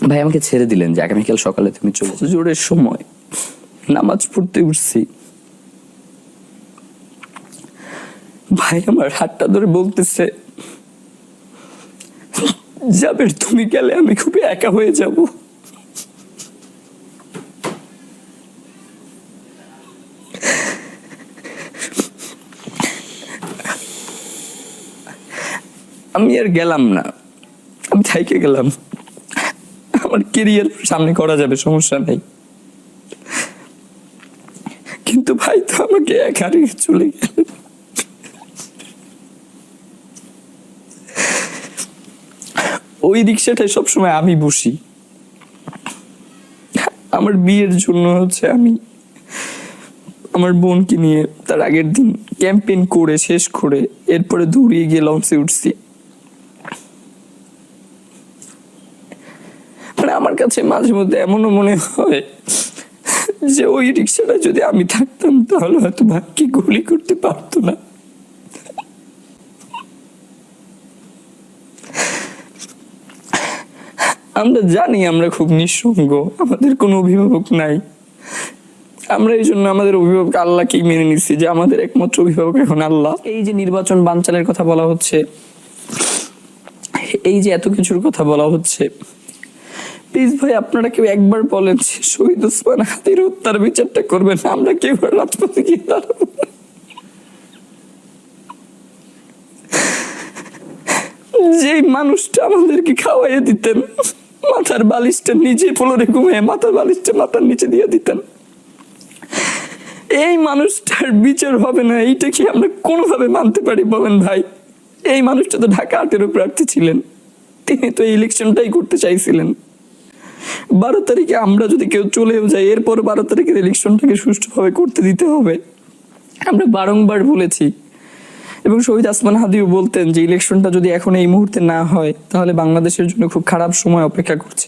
ভাই আমাকে ছেড়ে দিলেন যে আগামীকাল সকালে তুমি চলে যাও। জোরের সময় নামাজ পড়তে উঠছি, ভাই আমার হাতটা ধরে বলতেছে, জাবের তুমি গেলে আমি খুবই একা হয়ে যাব। আমি আর গেলাম না, আমি থাইকে গেলাম, আমার কেরিয়ার সামনে করা যাবে, সমস্যা নেই। কিন্তু ভাই তো আমাকে একা রেখে চলে গেল। ওই রিক্সাটায় সবসময় আমি বসি। আমার বিয়ের জন্য আমি আমার বোনকে নিয়ে তার আগের দিন ক্যাম্পেইন করে শেষ করে এরপরে দৌড়িয়ে গিয়ে লঞ্চে উঠছি। মানে আমার কাছে মাঝে মধ্যে এমনও মনে হয় যে ওই রিক্সাটা যদি আমি থাকতাম তাহলে হয়তো ভাগ্যে গুলি করতে পারতো না। আমরা জানি আমরা খুব নিঃসঙ্গ, আমাদের কোনো অভিভাবক নাই। আমরা এই জন্য আমাদের অভিভাবক আল্লাহকেই মেনে নিচ্ছি যে আমাদের একমাত্র অভিভাবক এখন আল্লাহ। এই যে নির্বাচন বানচালের কথা বলা হচ্ছে, এই যে এত কিছুর কথা বলা হচ্ছে, প্লিজ ভাই আপনারা কেউ একবার বলেন শহীদ ওসমান হাদির হত্যার বিচারটা করবেন, আমরা কেউ রাজপথে গিয়ে দাঁড়াবো। যে মানুষটা আমাদেরকে খাওয়াইয়ে দিতেন, মাথার বালিশটা নিচে ফ্লোরে ঘুমিয়ে মাথার বালিশটা মাথার নিচে দিয়ে দিতেন, এই মানুষটার বিচার হবে না, এইটা কি আমরা কোনোভাবে মানতে পারি বলেন ভাই? এই মানুষটা তো ঢাকা 8-এর প্রার্থী ছিলেন, তিনি তো এই ইলেকশনটাই করতে চাইছিলেন। 12 তারিখে আমরা যদি কেউ চলেও যাই, এরপর 12 তারিখের ইলেকশনটাকে সুষ্ঠুভাবে করতে দিতে হবে। আমরা বারংবার বলেছি এবং শহীদ ওসমান হাদিও বলতেন যে ইলেকশনটা যদি এখন এই মুহূর্তে না হয় তাহলে বাংলাদেশের জন্য খুব খারাপ সময় অপেক্ষা করছে।